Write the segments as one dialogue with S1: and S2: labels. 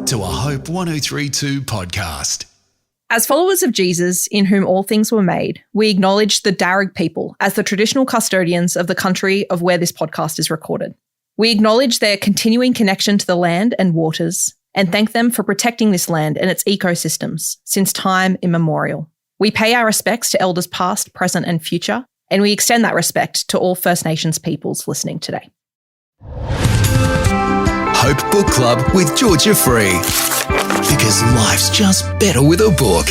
S1: to a Hope 1032 podcast.
S2: As followers of Jesus, in whom all things were made, we acknowledge the Darug people as the traditional custodians of the country of where this podcast is recorded. We acknowledge their continuing connection to the land and waters, and thank them for protecting this land and its ecosystems since time immemorial. We pay our respects to elders past, present, and future, and we extend that respect to all First Nations peoples listening today.
S1: Hope Book Club with Georgia Free. Because life's just better with a book.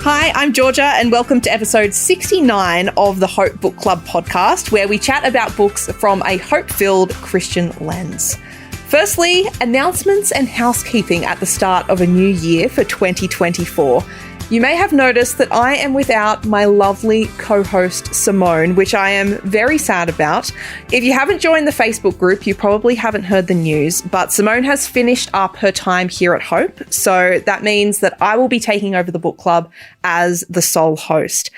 S2: Hi, I'm Georgia, and welcome to episode 69 of the Hope Book Club podcast, where we chat about books from a hope-filled Christian lens. Firstly, announcements and housekeeping at the start of a new year for 2024. You may have noticed that I am without my lovely co-host Simone, which I am very sad about. If you haven't joined the Facebook group, you probably haven't heard the news, but Simone has finished up her time here at Hope, so that means that I will be taking over the book club as the sole host.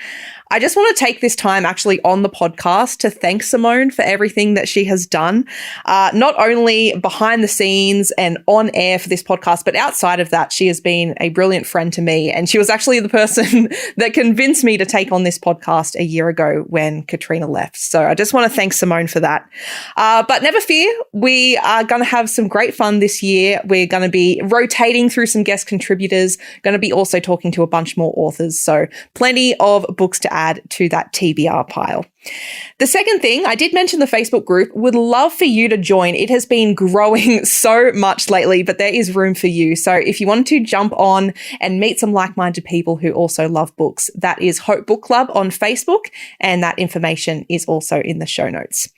S2: I just want to take this time actually on the podcast to thank Simone for everything that she has done, not only behind the scenes and on air for this podcast, but outside of that, she has been a brilliant friend to me. And she was actually the person that convinced me to take on this podcast a year ago when Katrina left. So I just want to thank Simone for that. But never fear, we are going to have some great fun this year. We're going to be rotating through some guest contributors, going to be also talking to a bunch more authors. So plenty of books to add to that TBR pile. The second thing, I did mention the Facebook group, would love for you to join. It has been growing so much lately, but there is room for you. So if you want to jump on and meet some like-minded people who also love books, that is Hope Book Club on Facebook, and that information is also in the show notes.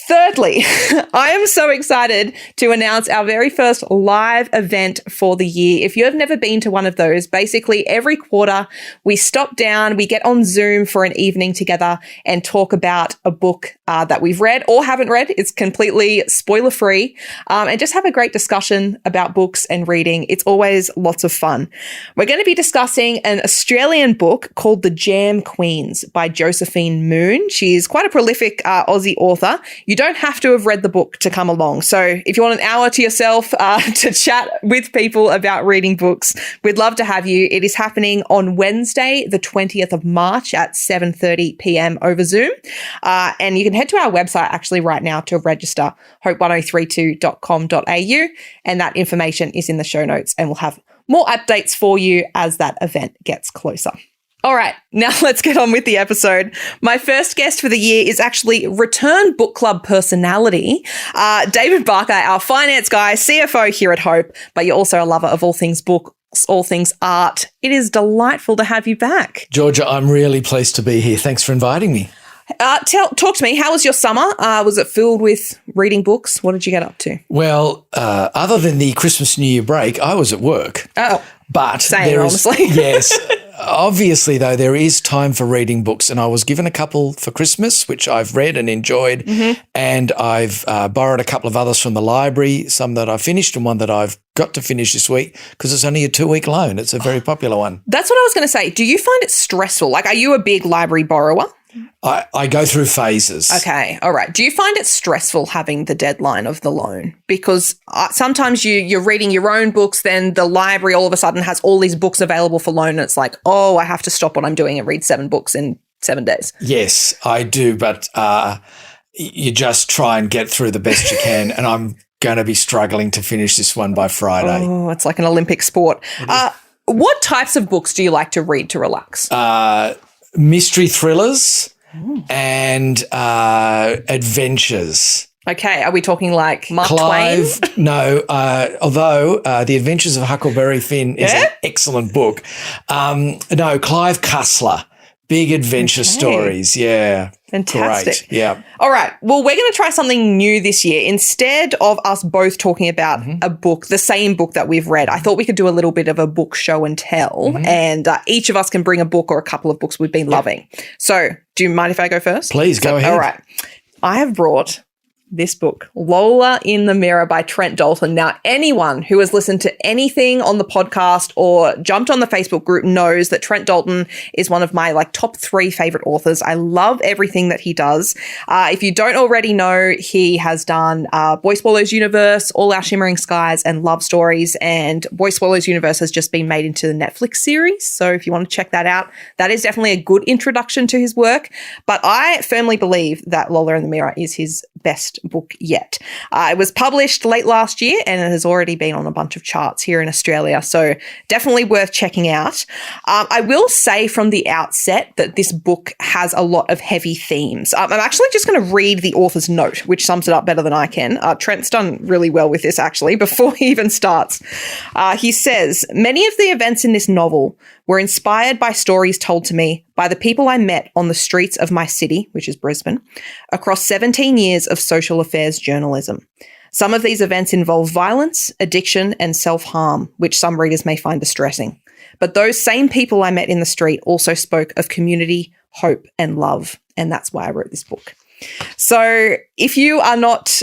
S2: Thirdly, I am so excited to announce our very first live event for the year. If you have never been to one of those, basically every quarter we stop down, we get on Zoom for an evening together and talk about a book that we've read or haven't read. It's completely spoiler-free, and just have a great discussion about books and reading. It's always lots of fun. We're going to be discussing an Australian book called The Jam Queens by Josephine Moon. She's quite a prolific Aussie author. You don't have to have read the book to come along. So if you want an hour to yourself to chat with people about reading books, we'd love to have you. It is happening on Wednesday, the 20th of March at 7:30 p.m. over Zoom. And you can head to our website actually right now to register, hope1032.com.au. And that information is in the show notes, and we'll have more updates for you as that event gets closer. All right, now let's get on with the episode. My first guest for the year is actually return book club personality, David Barker, our finance guy, CFO here at Hope, but you're also a lover of all things books, all things art. It is delightful to have you back.
S3: Georgia, I'm really pleased to be here. Thanks for inviting me.
S2: Talk to me. How was your summer? Was it filled with reading books? What did you get up to?
S3: Well, other than the Christmas New Year break, I was at work.
S2: Oh,
S3: but
S2: same, honestly.
S3: Yes. Obviously, though, there is time for reading books, and I was given a couple for Christmas, which I've read and enjoyed, and I've borrowed a couple of others from the library, some that I finished and one that I've got to finish this week because it's only a 2-week loan. It's a very popular one.
S2: That's what I was going to say. Do you find it stressful? Like, are you a big library borrower?
S3: I go through phases.
S2: Okay. All right. Do you find it stressful having the deadline of the loan? Because sometimes you're reading your own books, then the library all of a sudden has all these books available for loan. And it's like, oh, I have to stop what I'm doing and read 7 books in 7 days.
S3: Yes, I do. But you just try and get through the best you can. And I'm going to be struggling to finish this one by Friday.
S2: Oh, it's like an Olympic sport. What types of books do you like to read to relax?
S3: Mystery thrillers and adventures.
S2: Okay, are we talking like Mark Twain?
S3: No, although The Adventures of Huckleberry Finn is an excellent book. No, Clive Cussler, big adventure stories. Yeah.
S2: Fantastic.
S3: Great. Yeah.
S2: All right. Well, we're going to try something new this year. Instead of us both talking about a book, the same book that we've read, I thought we could do a little bit of a book show and tell, and each of us can bring a book or a couple of books we've been loving. So do you mind if I go first?
S3: Please, go ahead.
S2: All right. I have brought this book, Lola in the Mirror by Trent Dalton. Now, anyone who has listened to anything on the podcast or jumped on the Facebook group knows that Trent Dalton is one of my top 3 favorite authors. I love everything that he does. If you don't already know, he has done Boy Swallows Universe, All Our Shimmering Skies, and Love Stories. And Boy Swallows Universe has just been made into the Netflix series. So if you want to check that out, that is definitely a good introduction to his work. But I firmly believe that Lola in the Mirror is his best book yet. It was published late last year and it has already been on a bunch of charts here in Australia, so definitely worth checking out. I will say from the outset that this book has a lot of heavy themes. I'm actually just going to read the author's note, which sums it up better than I can. Trent's done really well with this, actually, before he even starts. He says, "Many of the events in this novel were inspired by stories told to me by the people I met on the streets of my city," which is Brisbane, "across 17 years of social affairs journalism. Some of these events involve violence, addiction, and self-harm, which some readers may find distressing. But those same people I met in the street also spoke of community, hope, and love. And that's why I wrote this book." So if you are not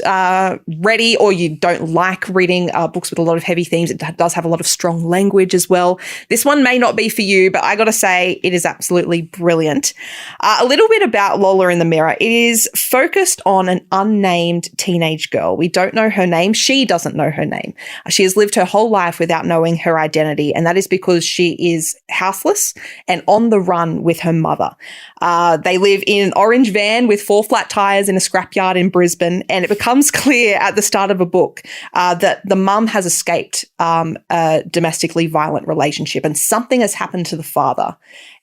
S2: ready or you don't like reading books with a lot of heavy themes, it does have a lot of strong language as well. This one may not be for you, but I got to say it is absolutely brilliant. A little bit about Lola in the Mirror. It is focused on an unnamed teenage girl. We don't know her name. She doesn't know her name. She has lived her whole life without knowing her identity, and that is because she is houseless and on the run with her mother. They live in an orange van with 4 flat tires in a scrapyard in Brisbane, and it becomes clear at the start of a book that the mum has escaped a domestically violent relationship and something has happened to the father,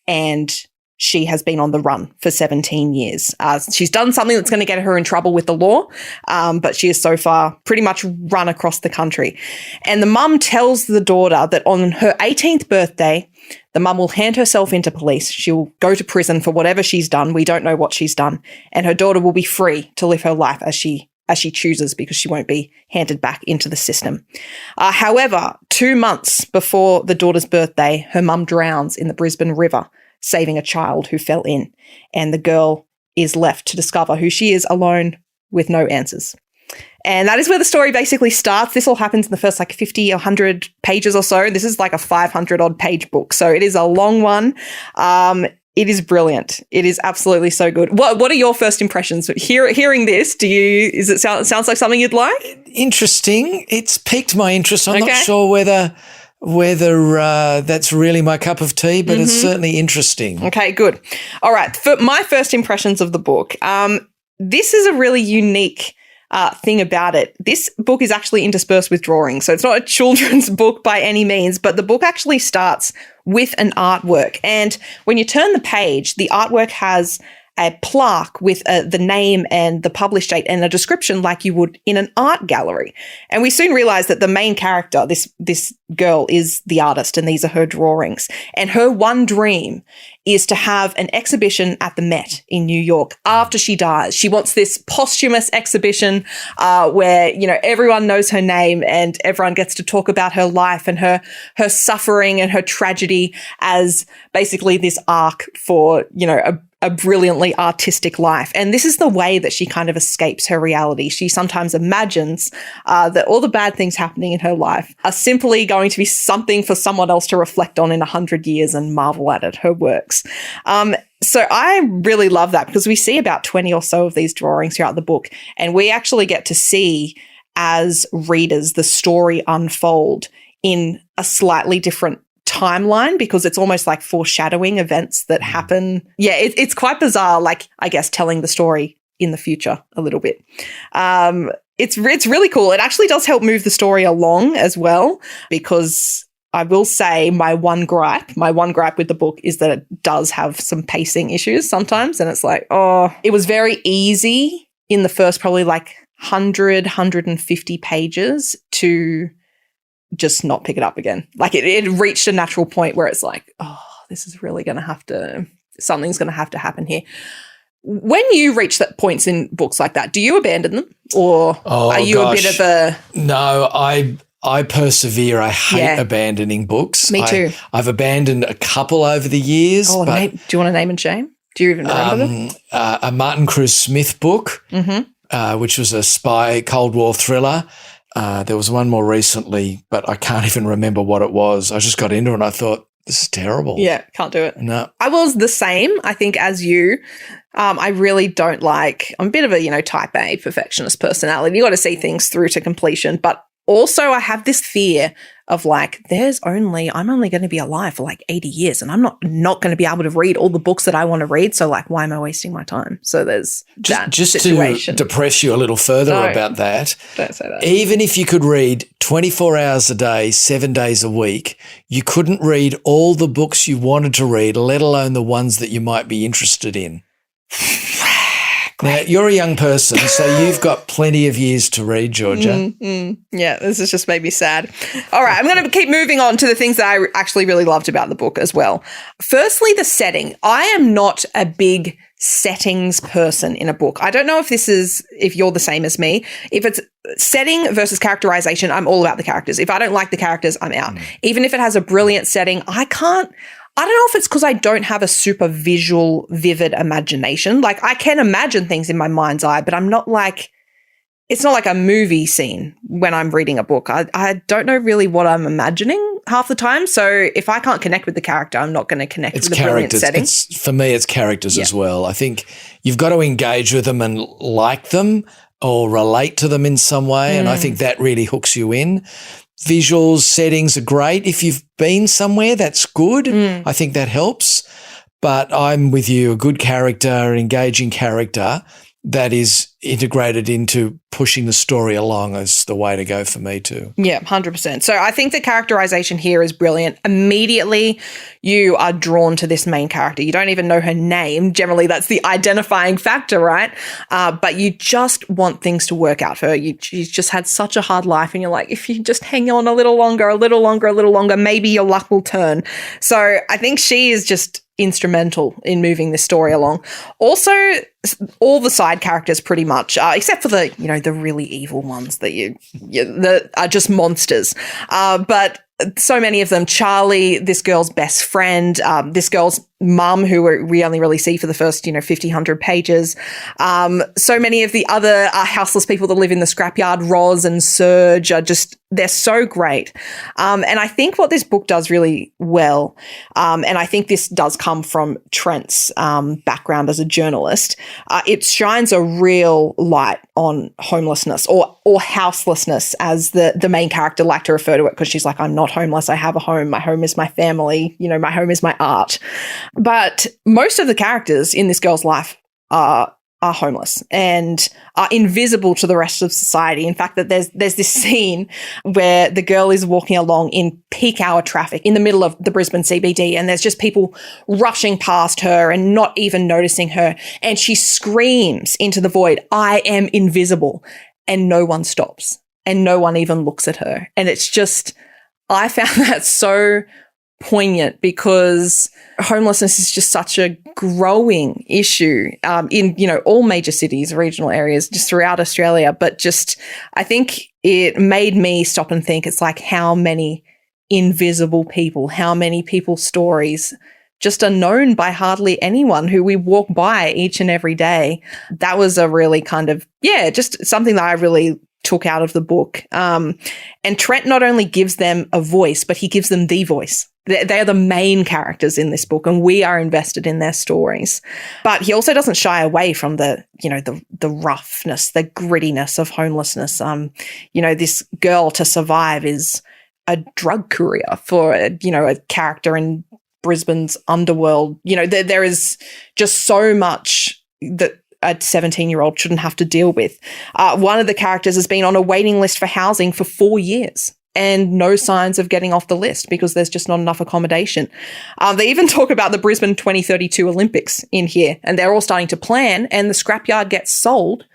S2: and she has been on the run for 17 years. She's done something that's going to get her in trouble with the law, but she has so far pretty much run across the country. And the mum tells the daughter that on her 18th birthday, the mum will hand herself into police. She'll go to prison for whatever she's done. We don't know what she's done. And her daughter will be free to live her life as she chooses, because she won't be handed back into the system. However, 2 months before the daughter's birthday, her mum drowns in the Brisbane River, saving a child who fell in. And the girl is left to discover who she is alone with no answers. And that is where the story basically starts. This all happens in the first 50 or 100 pages or so. This is a 500 odd page book. So it is a long one. It is brilliant. It is absolutely so good. What are your first impressions? Hearing this, sounds like something you'd like? Interesting.
S3: It's piqued my interest. I'm not sure whether that's really my cup of tea, but it's certainly interesting.
S2: Okay, good. All right. For my first impressions of the book, this is a really unique thing about it. This book is actually interspersed with drawings. So it's not a children's book by any means, but the book actually starts with an artwork. And when you turn the page, the artwork has a plaque with the name and the publish date and a description like you would in an art gallery. And we soon realized that the main character, this girl, is the artist, and these are her drawings. And her one dream is to have an exhibition at the Met in New York after she dies. She wants this posthumous exhibition where, everyone knows her name and everyone gets to talk about her life and her suffering and her tragedy as basically this arc for, a brilliantly artistic life. And this is the way that she kind of escapes her reality. She sometimes imagines that all the bad things happening in her life are simply going to be something for someone else to reflect on in 100 years and marvel at her works. So I really love that, because we see about 20 or so of these drawings throughout the book, and we actually get to see, as readers, the story unfold in a slightly different timeline, because it's almost like foreshadowing events that happen. Yeah, it's quite bizarre, I guess, telling the story in the future a little bit. It's really cool. It actually does help move the story along as well, because I will say my one gripe with the book is that it does have some pacing issues sometimes, and it's it was very easy in the first probably 150 pages to just not pick it up again. It reached a natural point where it's this is really going to something's going to have to happen here. When you reach that points in books like that, do you abandon them, or are you a bit of a...
S3: No, I persevere. I hate abandoning books.
S2: Me too.
S3: I've abandoned a couple over the years.
S2: Do you want to name and shame? Do you even remember them?
S3: A Martin Cruz Smith book. which was a spy Cold War thriller. There was one more recently, but I can't even remember what it was. I just got into it and I thought, this is terrible.
S2: Yeah, can't do it.
S3: No.
S2: I was the same, I think, as you. I really don't like, I'm a bit of a, type A perfectionist personality. You got to see things through to completion. But also I have this fear of like, I'm only going to be alive for like 80 years and I'm not going to be able to read all the books that I want to read. So like, why am I wasting my time? So there's that situation.
S3: To depress you a little further about that.
S2: Don't say that.
S3: Even if you could read 24 hours a day, 7 days a week, you couldn't read all the books you wanted to read, let alone the ones that you might be interested in. Now, you're a young person, so you've got plenty of years to read, Georgia.
S2: Yeah, this has just made me sad. All right, I'm going to keep moving on to the things that I actually really loved about the book as well. Firstly, the setting. I am not a big settings person in a book. I don't know if you're the same as me. If it's setting versus characterization, I'm all about the characters. If I don't like the characters, I'm out. Even if it has a brilliant setting, I don't know if it's because I don't have a super visual, vivid imagination. Like I can imagine things in my mind's eye, but I'm not like, it's not like a movie scene when I'm reading a book. I don't know really what I'm imagining half the time. So if I can't connect with the character, I'm not going to connect with the brilliant setting.
S3: For me, it's characters as well. I think you've got to engage with them and like them or relate to them in some way. And I think that really hooks you in. Visuals, settings are great. If you've been somewhere, that's good. I think that helps. But I'm with you, a good character, an engaging character that is integrated into pushing the story along is the way to go for me too.
S2: Yeah, 100%. So I think the characterization here is brilliant. Immediately you are drawn to this main character. You don't even know her name. Generally, that's the identifying factor, right? But you just want things to work out for her. She's just had such a hard life and you're like, if you just hang on a little longer, maybe your luck will turn. So I think she is just instrumental in moving this story along. Also, all the side characters pretty much, except for the really evil ones that are just monsters. But so many of them, Charlie, this girl's best friend, this girl's mum, who we only really see for the first, 50, 100 pages. So many of the other houseless people that live in the scrapyard, Roz and Serge, they're so great. And I think what this book does really well, and I think this does come from Trent's background as a journalist, it shines a real light on homelessness or houselessness, as the main character liked to refer to it, because she's like, I'm not homeless, I have a home. My home is my family. My home is my art. But most of the characters in this girl's life are homeless and are invisible to the rest of society. In fact, that there's this scene where the girl is walking along in peak hour traffic in the middle of the Brisbane CBD, and there's just people rushing past her and not even noticing her. And she screams into the void, I am invisible. And no one stops and no one even looks at her. And it's just, I found that so poignant, because homelessness is just such a growing issue in all major cities, regional areas, just throughout Australia. But just, I think it made me stop and think, it's like, how many invisible people, how many people's stories just are known by hardly anyone, who we walk by each and every day. That was a really kind of, just something that I really took out of the book. And Trent not only gives them a voice, but he gives them the voice. They are the main characters in this book, and we are invested in their stories. But he also doesn't shy away from the roughness, the grittiness of homelessness. This girl, to survive, is a drug courier for a character in Brisbane's underworld. There is just so much that a 17-year-old shouldn't have to deal with. One of the characters has been on a waiting list for housing for 4 years and no signs of getting off the list because there's just not enough accommodation. They even talk about the Brisbane 2032 Olympics in here, and they're all starting to plan, and the scrapyard gets sold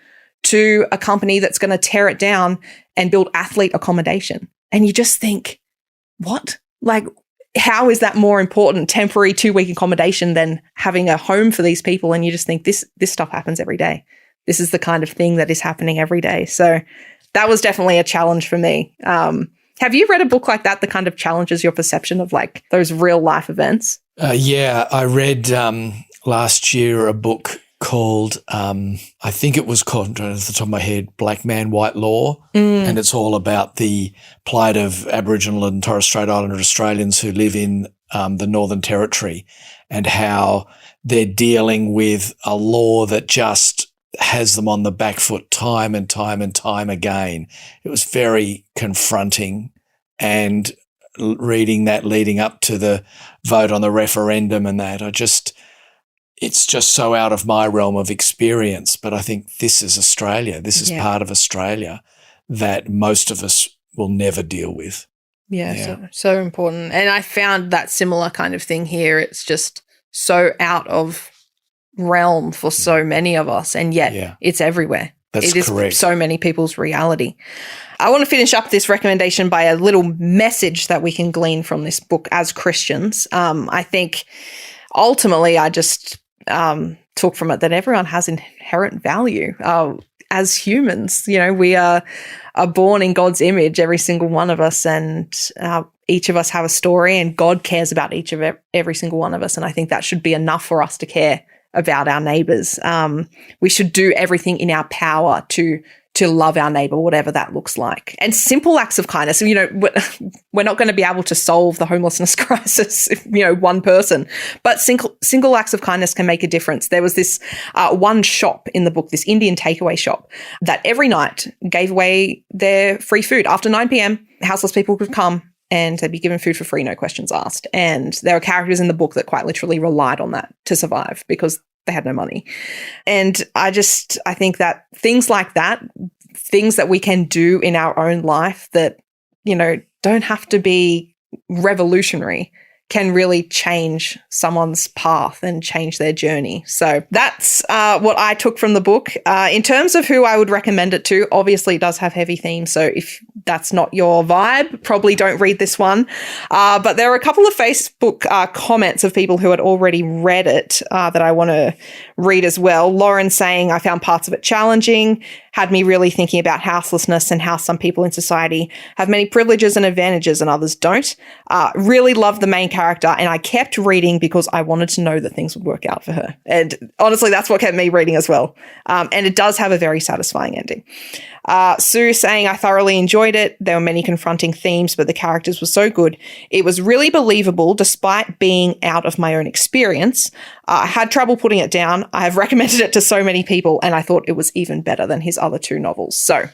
S2: to a company that's going to tear it down and build athlete accommodation. And you just think, what? Like, how is that more important, temporary 2-week accommodation, than having a home for these people? And you just think, this stuff happens every day. This is the kind of thing that is happening every day. So that was definitely a challenge for me. Have you read a book like that kind of challenges your perception of like those real life events?
S3: I read last year a book called, I think it was called, I'm trying to, off the top of my head, Black Man, White Law. And it's all about the plight of Aboriginal and Torres Strait Islander Australians who live in the Northern Territory and how they're dealing with a law that just has them on the back foot time and time and time again. It was very confronting, and reading that leading up to the vote on the referendum and that, it's just so out of my realm of experience. But I think this is Australia. This is part of Australia that most of us will never deal with.
S2: Yeah. So important. And I found that similar kind of thing here. It's just so out of realm for so many of us, and yet it's everywhere.
S3: That's correct.
S2: So many people's reality. I want to finish up this recommendation by a little message that we can glean from this book as Christians. I think ultimately I just took from it that everyone has inherent value. As humans, we are born in God's image, every single one of us, and each of us have a story, and God cares about every single one of us. And I think that should be enough for us to care about our neighbours. We should do everything in our power to love our neighbour, whatever that looks like. And simple acts of kindness. We're not going to be able to solve the homelessness crisis, one person, but single acts of kindness can make a difference. There was this one shop in the book, this Indian takeaway shop, that every night gave away their free food. After 9 p.m, houseless people could come and they'd be given food for free, no questions asked. And there are characters in the book that quite literally relied on that to survive because they had no money. And I think that things like that, things that we can do in our own life that, don't have to be revolutionary, can really change someone's path and change their journey. So that's what I took from the book. In terms of who I would recommend it to, obviously it does have heavy themes. So if that's not your vibe, probably don't read this one. But there are a couple of Facebook comments of people who had already read it that I want to read as well. Lauren saying, I found parts of it challenging, had me really thinking about houselessness and how some people in society have many privileges and advantages and others don't. Really loved the main character, and I kept reading because I wanted to know that things would work out for her. And honestly, that's what kept me reading as well. And it does have a very satisfying ending. Sue saying, I thoroughly enjoyed it. There were many confronting themes, but the characters were so good. It was really believable despite being out of my own experience. I had trouble putting it down. I have recommended it to so many people, and I thought it was even better than his other two novels. So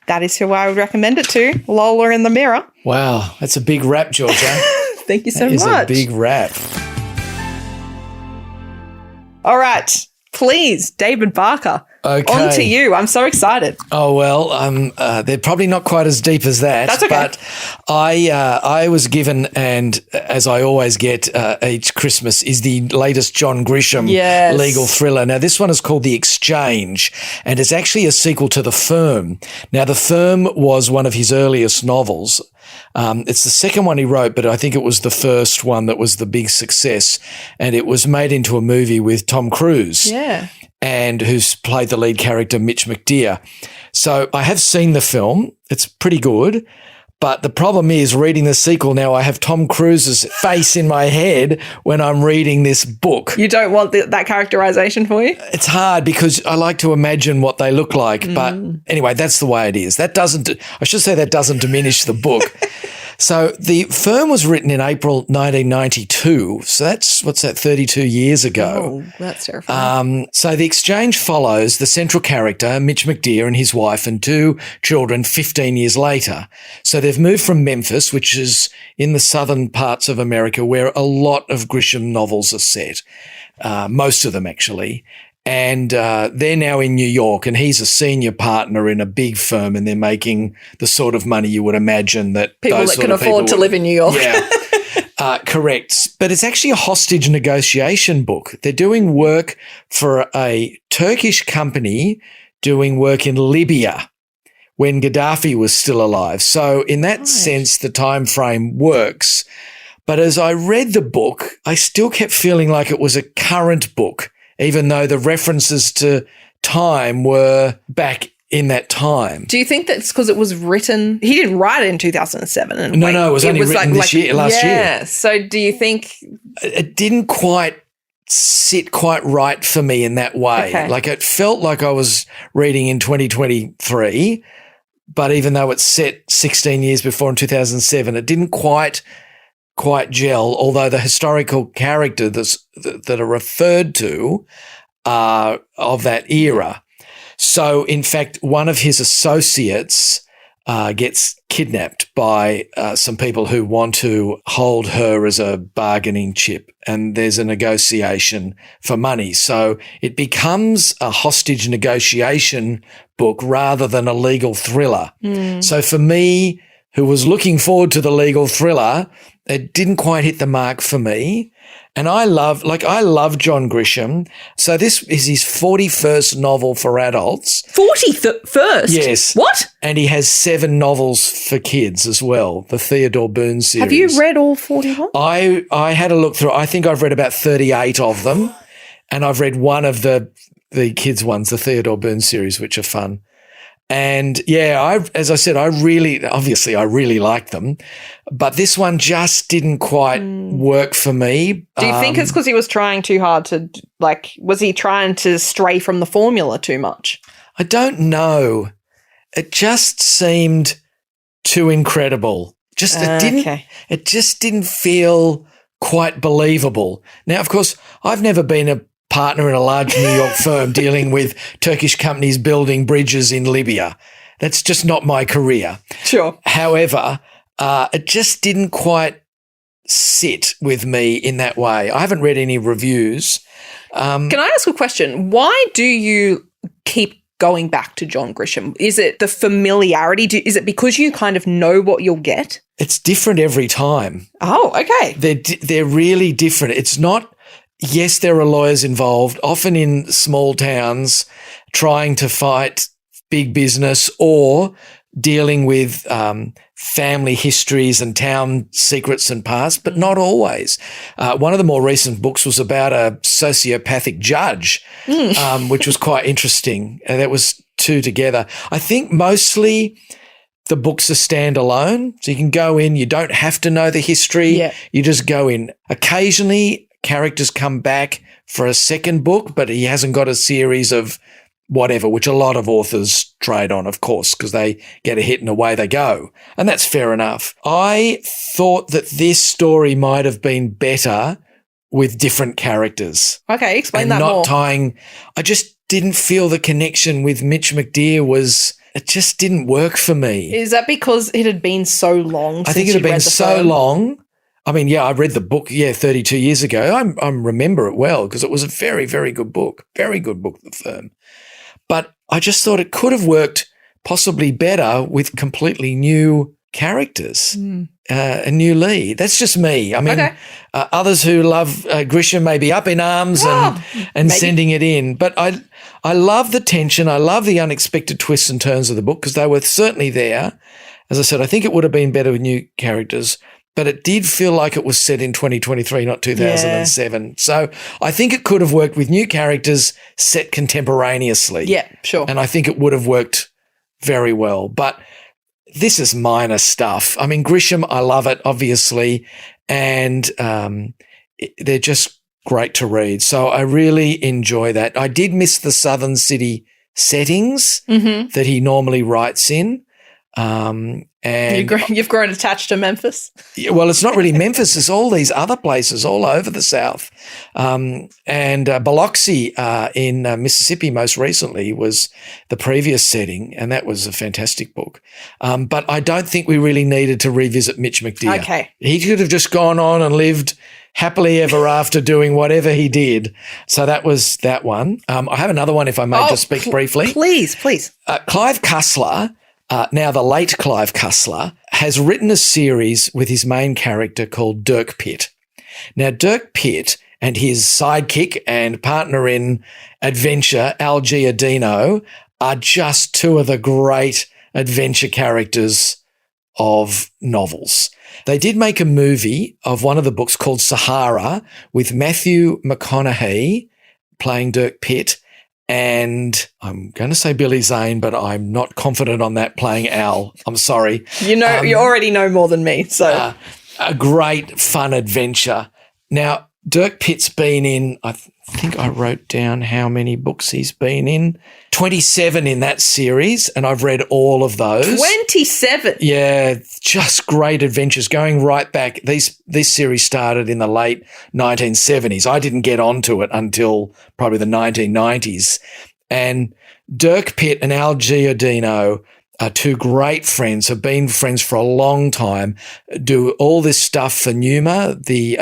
S2: that is who I would recommend it to, Lola in the Mirror.
S3: Wow, that's a big rap, Georgia.
S2: Thank you so much.
S3: That is a big rap.
S2: All right. Please, David Barker.
S3: Okay.
S2: On to you. I'm so excited.
S3: Oh, well, they're probably not quite as deep as that.
S2: That's okay.
S3: But I was given, and as I always get each Christmas, is the latest John Grisham legal thriller. Now, this one is called The Exchange, and it's actually a sequel to The Firm. Now, The Firm was one of his earliest novels. It's the second one he wrote, but I think it was the first one that was the big success, and it was made into a movie with Tom Cruise.
S2: Yeah.
S3: And who's played the lead character, Mitch McDear. So I have seen the film. It's pretty good. But the problem is reading the sequel now, I have Tom Cruise's face in my head when I'm reading this book.
S2: You don't want that characterization for you?
S3: It's hard because I like to imagine what they look like. But anyway, that's the way it is. That doesn't diminish the book. So The Firm was written in April 1992. So that's, 32 years ago.
S2: Oh, that's terrifying.
S3: So The Exchange follows the central character, Mitch McDear, and his wife and two children 15 years later. So they've moved from Memphis, which is in the southern parts of America where a lot of Grisham novels are set, most of them actually. And they're now in New York, and he's a senior partner in a big firm, and they're making the sort of money you would imagine that
S2: people
S3: those
S2: that can afford to live in New York.
S3: Yeah, correct. But it's actually a hostage negotiation book. They're doing work for a Turkish company doing work in Libya when Gaddafi was still alive. So in that sense, the time frame works. But as I read the book, I still kept feeling like it was a current book, even though the references to time were back in that time.
S2: Do you think that's because it was written? He didn't write it in 2007.
S3: No, it was only written last year.
S2: Yeah. So do you think
S3: it didn't quite sit quite right for me in that way.
S2: Okay.
S3: Like it felt like I was reading in 2023, but even though it's set 16 years before in 2007, it didn't quite gel, although the historical characters that are referred to are of that era. So, in fact, one of his associates gets kidnapped by some people who want to hold her as a bargaining chip, and there's a negotiation for money. So it becomes a hostage negotiation book rather than a legal thriller. So for me, who was looking forward to the legal thriller, it didn't quite hit the mark for me. And I love John Grisham. So this is his 41st novel for adults.
S2: 41st?
S3: Yes.
S2: What?
S3: And he has 7 novels for kids as well, the Theodore Boone series.
S2: Have you read all 41?
S3: I had a look through. I think I've read about 38 of them, and I've read one of the kids' ones, the Theodore Boone series, which are fun. And yeah, as I said, I really like them, but this one just didn't quite work for me.
S2: Do you think it's because he was trying too hard to, was he trying to stray from the formula too much?
S3: I don't know. It just seemed too incredible. It just didn't feel quite believable. Now, of course, I've never been a partner in a large New York firm dealing with Turkish companies building bridges in Libya. That's just not my career.
S2: Sure.
S3: However, it just didn't quite sit with me in that way. I haven't read any reviews.
S2: Can I ask a question? Why do you keep going back to John Grisham? Is it the familiarity? Is it because you kind of know what you'll get?
S3: It's different every time.
S2: Oh, okay.
S3: They're really different. It's not. Yes, there are lawyers involved, often in small towns, trying to fight big business or dealing with family histories and town secrets and past, but not always. One of the more recent books was about a sociopathic judge, which was quite interesting. That was 2 together. I think mostly the books are standalone, so you can go in. You don't have to know the history.
S2: Yeah.
S3: You just go in. Occasionally, characters come back for a second book, but he hasn't got a series of whatever, which a lot of authors trade on, of course, because they get a hit and away they go. And that's fair enough. I thought that this story might have been better with different characters.
S2: Okay, explain
S3: and
S2: that
S3: not
S2: more.
S3: tying. I just didn't feel the connection with Mitch McDear it just didn't work for me.
S2: Is that because it had been so long since
S3: I think it had
S2: you read
S3: been
S2: the
S3: so
S2: firm?
S3: long. I mean, yeah, I read the book, 32 years ago. I remember it well because it was a very, very good book. Very good book, The Firm. But I just thought it could have worked possibly better with completely new characters, a new lead. That's just me. I mean, others who love Grisham may be up in arms and sending it in. But I love the tension. I love the unexpected twists and turns of the book because they were certainly there. As I said, I think it would have been better with new characters. But it did feel like it was set in 2023, not 2007. Yeah. So I think it could have worked with new characters set contemporaneously.
S2: Yeah, sure.
S3: And I think it would have worked very well. But this is minor stuff. I mean, Grisham, I love it, obviously. And they're just great to read. So I really enjoy that. I did miss the Southern City settings that he normally writes in. And
S2: you've grown attached to Memphis?
S3: Yeah, well, it's not really Memphis. It's all these other places all over the South. And Biloxi in Mississippi most recently was the previous setting, and that was a fantastic book. But I don't think we really needed to revisit Mitch McDear.
S2: Okay.
S3: He could have just gone on and lived happily ever after doing whatever he did. So that was that one. I have another one if I may just speak briefly.
S2: Please.
S3: Clive Cussler, now the late Clive Cussler, has written a series with his main character called Dirk Pitt. Now, Dirk Pitt and his sidekick and partner in adventure, Al Giardino, are just 2 of the great adventure characters of novels. They did make a movie of one of the books called Sahara with Matthew McConaughey playing Dirk Pitt, and I'm going to say Billy Zane, but I'm not confident on that, playing Al. I'm sorry.
S2: You already know more than me. So
S3: a great fun adventure. Now, Dirk Pitt's been in, I think I wrote down how many books he's been in, 27 in that series, and I've read all of those.
S2: 27?
S3: Yeah, just great adventures going right back. This series started in the late 1970s. I didn't get onto it until probably the 1990s. And Dirk Pitt and Al Giordino are two great friends, have been friends for a long time, do all this stuff for NUMA, the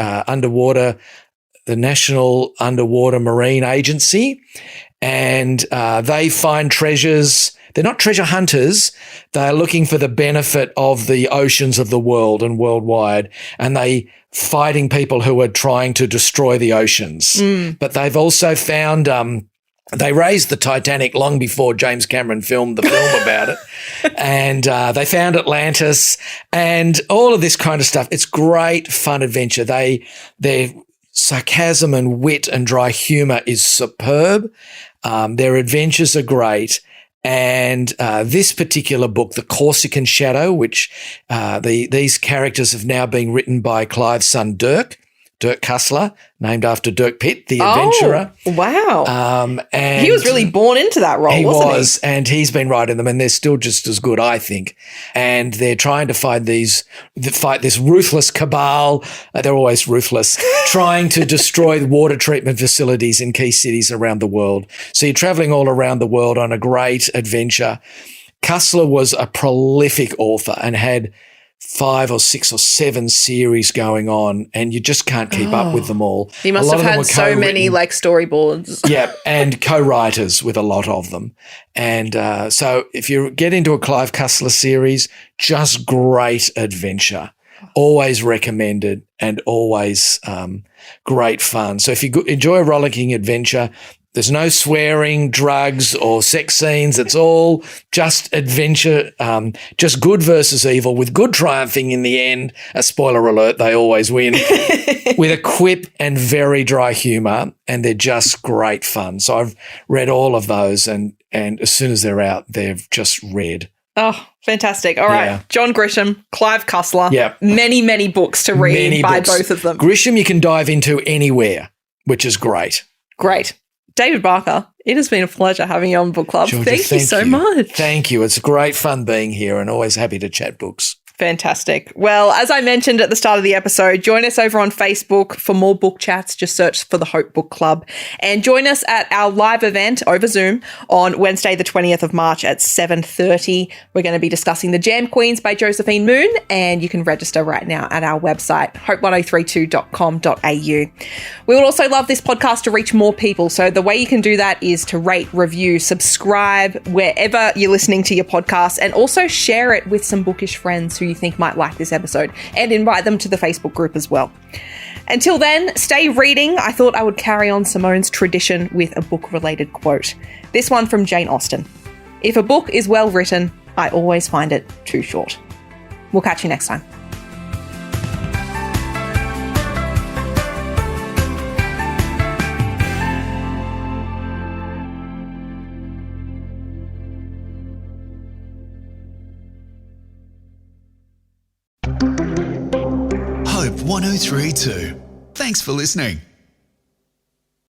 S3: National Underwater Marine Agency, and they find treasures. They're not treasure hunters. They're looking for the benefit of the oceans of the world and worldwide, and they fighting people who are trying to destroy the oceans. But they've also found they raised the Titanic long before James Cameron filmed the film about it. And they found Atlantis and all of this kind of stuff. It's great, fun adventure. Their sarcasm and wit and dry humour is superb. Their adventures are great. And this particular book, The Corsican Shadow, which these characters have now been written by Clive's son, Dirk Cussler, named after Dirk Pitt, the adventurer.
S2: Oh, wow.
S3: And
S2: he was really born into that role, wasn't he?
S3: And he's been writing them, and they're still just as good, I think. And they're trying to fight this ruthless cabal. They're always ruthless, trying to destroy the water treatment facilities in key cities around the world. So you're traveling all around the world on a great adventure. Cussler was a prolific author and had 5 or 6 or 7 series going on, and you just can't keep up with them all.
S2: He must have had so many like storyboards.
S3: Yeah, and co-writers with a lot of them. And so if you get into a Clive Cussler series, just great adventure. Always recommended and always great fun. So if you enjoy a rollicking adventure, there's no swearing, drugs, or sex scenes. It's all just adventure, just good versus evil, with good triumphing in the end. A spoiler alert, they always win. With a quip and very dry humour, and they're just great fun. So I've read all of those, and as soon as they're out, they've just read.
S2: Oh, fantastic. All right.
S3: Yeah.
S2: John Grisham, Clive Cussler.
S3: Yeah.
S2: Many, many books to read by both of them.
S3: Grisham you can dive into anywhere, which is great.
S2: Great. David Barker, it has been a pleasure having you on Book Club.
S3: Georgia,
S2: thank you so much.
S3: Thank you. It's great fun being here and always happy to chat books.
S2: Fantastic. Well, as I mentioned at the start of the episode, join us over on Facebook for more book chats. Just search for the Hope Book Club. And join us at our live event over Zoom on Wednesday, the 20th of March at 7:30. We're going to be discussing The Jam Queens by Josephine Moon, and you can register right now at our website, hope1032.com.au. We would also love this podcast to reach more people. So the way you can do that is to rate, review, subscribe wherever you're listening to your podcast, and also share it with some bookish friends who you think might like this episode, and invite them to the Facebook group as well. Until then, stay reading. I thought I would carry on Simone's tradition with a book-related quote. This one from Jane Austen. If a book is well written, I always find it too short. We'll catch you next time.
S1: Hope 1032. Thanks for listening.